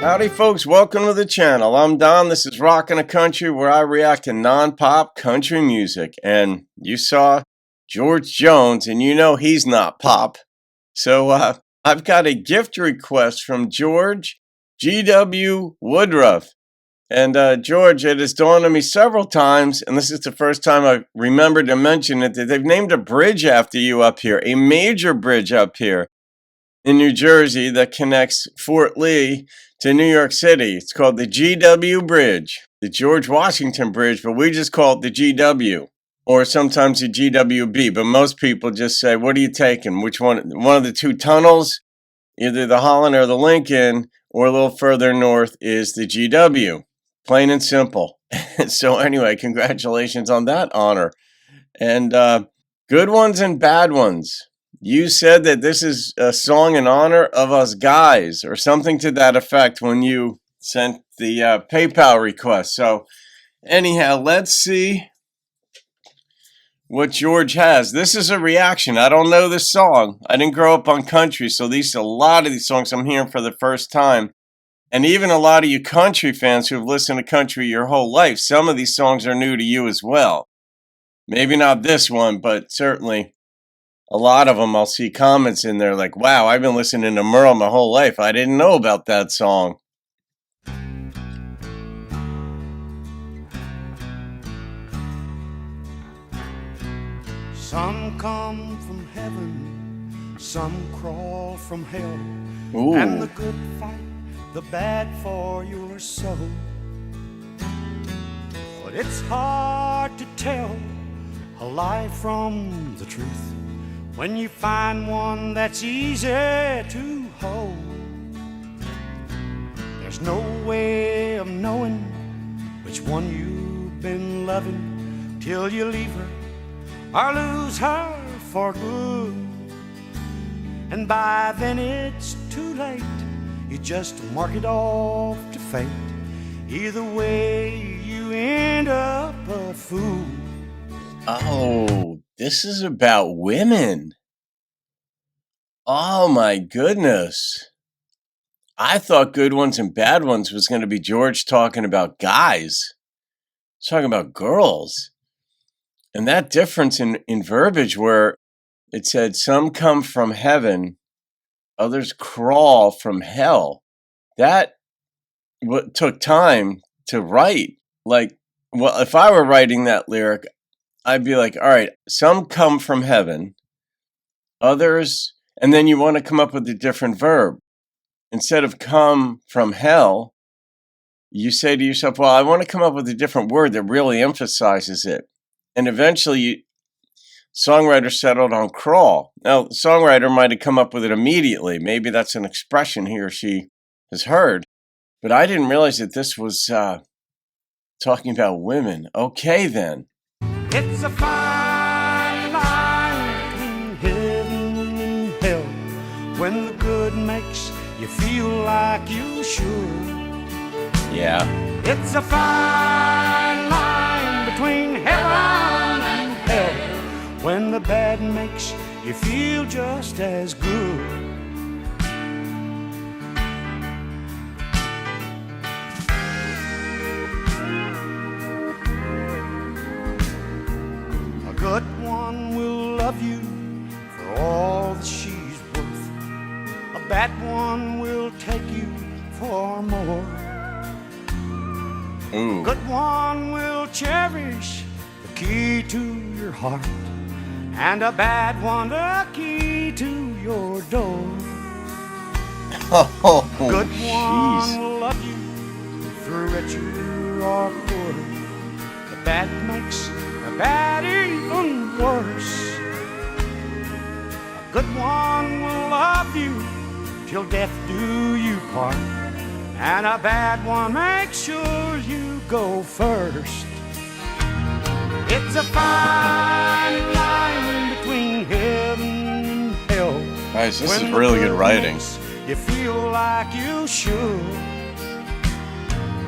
Howdy folks, welcome to the channel. I'm Don, this is Rockin' a Country, where I react to non-pop country music. And you saw George Jones, and you know he's not pop. So I've got a gift request from George G.W. Woodruff. And George, it has dawned on me several times, and this is the first time I remembered to mention it, that they've named a bridge after you up here, a major bridge up here in New Jersey that connects Fort Lee to New York City. It's called the GW Bridge, the George Washington Bridge, but we just call it the GW, or sometimes the GWB. But most people just say, what are you taking? Which one? One of the two tunnels, either the Holland or the Lincoln, or a little further north is the GW. Plain and simple. So anyway, congratulations on that honor. And good ones and bad ones. You said that this is a song in honor of us guys, or something to that effect, when you sent the PayPal request. So anyhow, let's see what George has. This is a reaction. I don't know this song. I didn't grow up on country, so a lot of these songs I'm hearing for the first time. And even a lot of you country fans who have listened to country your whole life, some of these songs are new to you as well. Maybe not this one, but certainly a lot of them. I'll see comments in there like, wow, I've been listening to Merle my whole life. I didn't know about that song. Some come from heaven, some crawl from hell. Ooh. And the good fight, the bad for your soul. But it's hard to tell a lie from the truth when you find one that's easy to hold. There's no way of knowing which one you've been loving till you leave her or lose her for good. And by then it's too late. You just mark it off to fate. Either way, you end up a fool. Oh, this is about women. Oh my goodness. I thought Good Ones and Bad Ones was going to be George talking about guys. He's talking about girls. And that difference in verbiage where it said some come from heaven, others crawl from hell. That took time to write. Like, well, if I were writing that lyric, I'd be like, all right, some come from heaven, others, and then you want to come up with a different verb. Instead of come from hell, you say to yourself, well, I want to come up with a different word that really emphasizes it. And eventually, songwriter settled on crawl. Now, the songwriter might have come up with it immediately. Maybe that's an expression he or she has heard. But I didn't realize that this was talking about women. Okay, then. It's a fine line between heaven and hell, when the good makes you feel like you should. Yeah. It's a fine line between heaven and hell, when the bad makes you feel just as good. A good one will love you for all that she's worth. A bad one will take you for more. Ooh. A good one will cherish the key to your heart, and a bad one the key to your door. Oh, A good one jeez. will love you through richer or poorer. The bad makes the bad even worse. A good one will love you till death do you part, and a bad one makes sure you go first. It's a fine line between heaven and hell. Guys, this is really good writing. You feel like you should.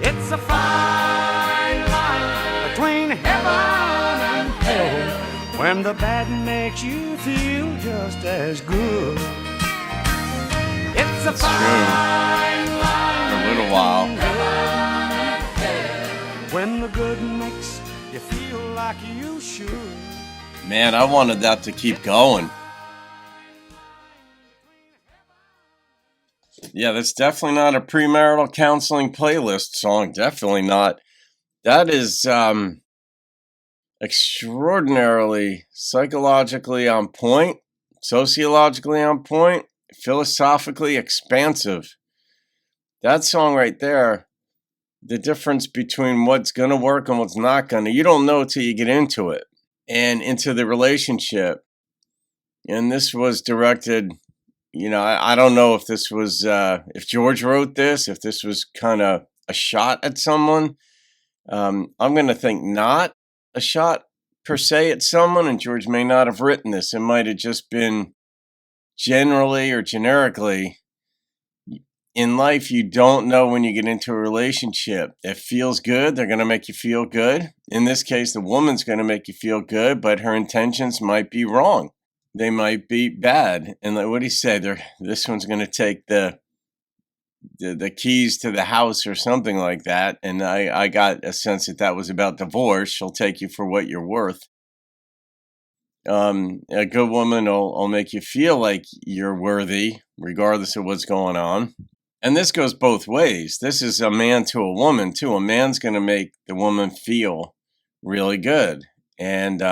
It's a fine line between heaven and hell, when the bad makes you feel just as good. It's a fine line A little sure. Man, I wanted that to keep going. Yeah, that's definitely not a premarital counseling playlist song. Definitely not. That is extraordinarily psychologically on point, sociologically on point, philosophically expansive. That song right there, the difference between what's going to work and what's not going to, you don't know till you get into it and into the relationship. And this was directed, I don't know if this was, if George wrote this, if this was kind of a shot at someone. I'm going to think not a shot per se at someone, and George may not have written this. It might have just been generally or generically. In life, you don't know when you get into a relationship. It feels good. They're going to make you feel good. In this case, the woman's going to make you feel good, but her intentions might be wrong. They might be bad. And like what he said, this one's going to take the keys to the house or something like that. And I got a sense that was about divorce. She'll take you for what you're worth. A good woman will make you feel like you're worthy, regardless of what's going on. And this goes both ways. This is a man to a woman, too. A man's going to make the woman feel really good. And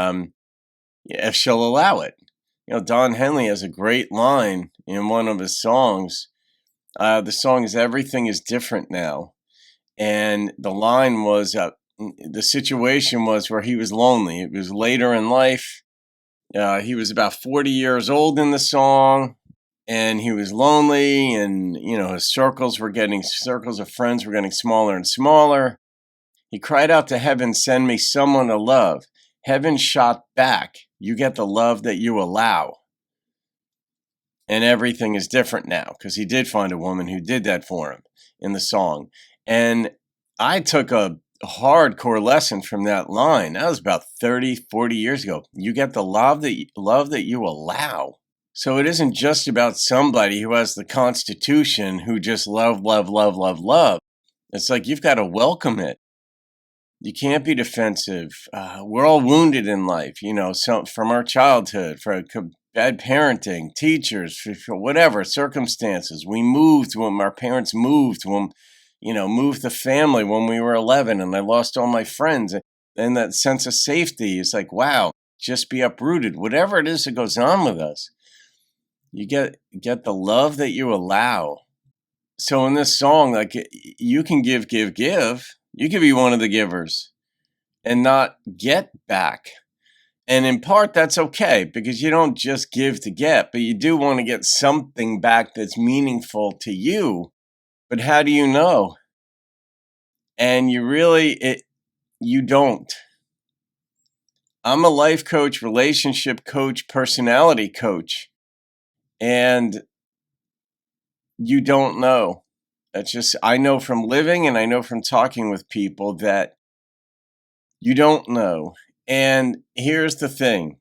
if she'll allow it. Don Henley has a great line in one of his songs. The song is "Everything is Different Now." And the line was, the situation was where he was lonely. It was later in life. He was about 40 years old in the song. And he was lonely, and his circles of friends were getting smaller and smaller. He cried out to heaven, "Send me someone to love." Heaven shot back, "You get the love that you allow." And everything is different now, because he did find a woman who did that for him in the song. And I took a hardcore lesson from that line. That was about 30, 40 years ago. You get the love that you allow. So it isn't just about somebody who has the constitution who just love, love, love, love, love. It's like you've got to welcome it. You can't be defensive. We're all wounded in life, from our childhood, for bad parenting, teachers, for whatever, circumstances. We moved when our parents moved, moved the family when we were 11, and I lost all my friends. And that sense of safety is like, wow, just be uprooted. Whatever it is that goes on with us. You get the love that you allow. So in this song, like, you can give. You can be one of the givers and not get back. And in part, that's okay, because you don't just give to get, but you do want to get something back that's meaningful to you. But how do you know? And you don't. I'm a life coach, relationship coach, personality coach. And you don't know. I know from living, and I know from talking with people that you don't know. And here's the thing.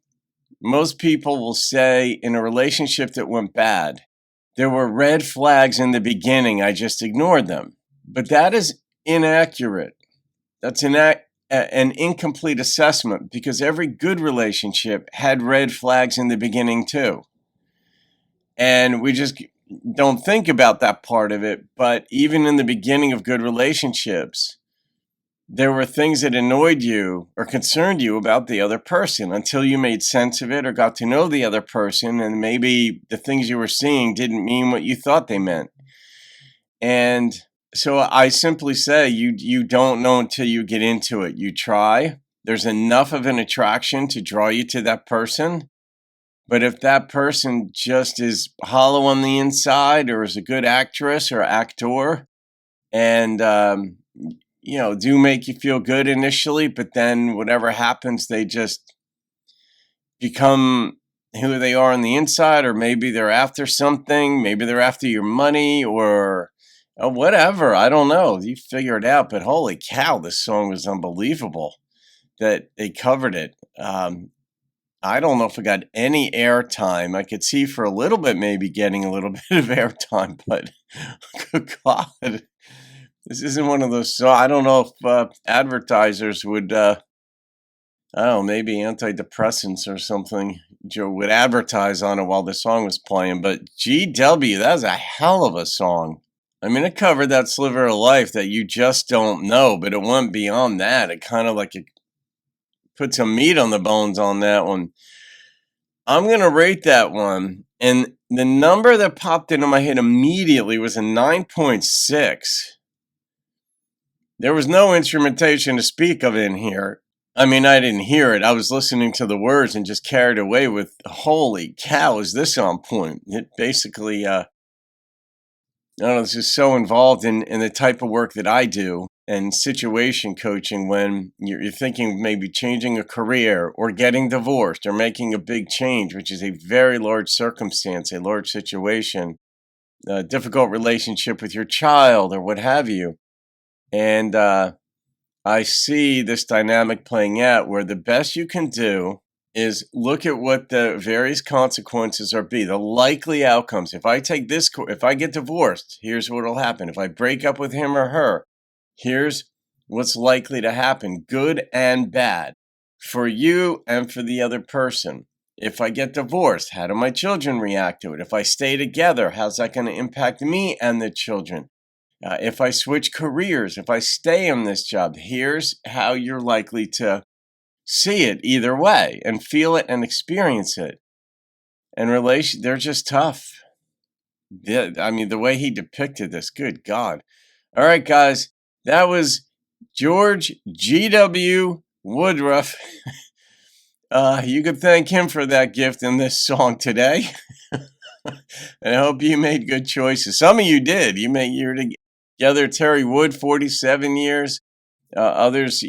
Most people will say in a relationship that went bad, there were red flags in the beginning, I just ignored them. But that is inaccurate. That's an incomplete assessment, because every good relationship had red flags in the beginning too. And we just don't think about that part of it. But even in the beginning of good relationships, there were things that annoyed you or concerned you about the other person until you made sense of it or got to know the other person. And maybe the things you were seeing didn't mean what you thought they meant. And so I simply say, you don't know until you get into it. You try. There's enough of an attraction to draw you to that person. But if that person just is hollow on the inside, or is a good actress or actor, and, do make you feel good initially, but then whatever happens, they just become who they are on the inside, or maybe they're after something, maybe they're after your money, or whatever. I don't know. You figure it out. But holy cow, this song was unbelievable that they covered it. I don't know if it got any airtime. I could see for a little bit maybe getting a little bit of airtime, but good God, this isn't one of those. So I don't know if advertisers would. I don't know, maybe antidepressants or something. Joe would advertise on it while the song was playing. But GW, that's a hell of a song. I mean, it covered that sliver of life that you just don't know, but it went beyond that. It kind of like it put some meat on the bones on that one. I'm going to rate that one. And the number that popped into my head immediately was a 9.6. There was no instrumentation to speak of in here. I mean, I didn't hear it. I was listening to the words and just carried away with, holy cow, is this on point? It basically, I don't know, this is so involved in the type of work that I do and situation coaching when you're thinking maybe changing a career or getting divorced or making a big change, which is a very large circumstance, a large situation, a difficult relationship with your child or what have you. And I see this dynamic playing out where the best you can do is look at what the various consequences are the likely outcomes. If I take this, if I get divorced, here's what will happen. If I break up with him or her, here's what's likely to happen, good and bad, for you and for the other person. If I get divorced, how do my children react to it? If I stay together, how's that going to impact me and the children? If I switch careers, if I stay in this job, here's how you're likely to see it either way and feel it and experience it. And they're just tough. I mean, the way he depicted this, good God. All right, guys, that was George G.W. Woodruff. You could thank him for that gift in this song today. And I hope you made good choices. Some of you did. You're together, Terry Wood, 47 years. Others,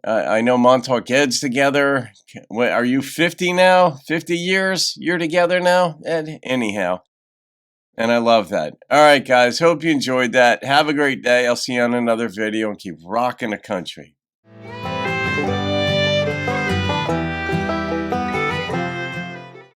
I know Montauk Ed's together. What, are you 50 now? 50 years you're together now, Ed? Anyhow. And I love that. All right, guys. Hope you enjoyed that. Have a great day. I'll see you on another video and keep rocking the country.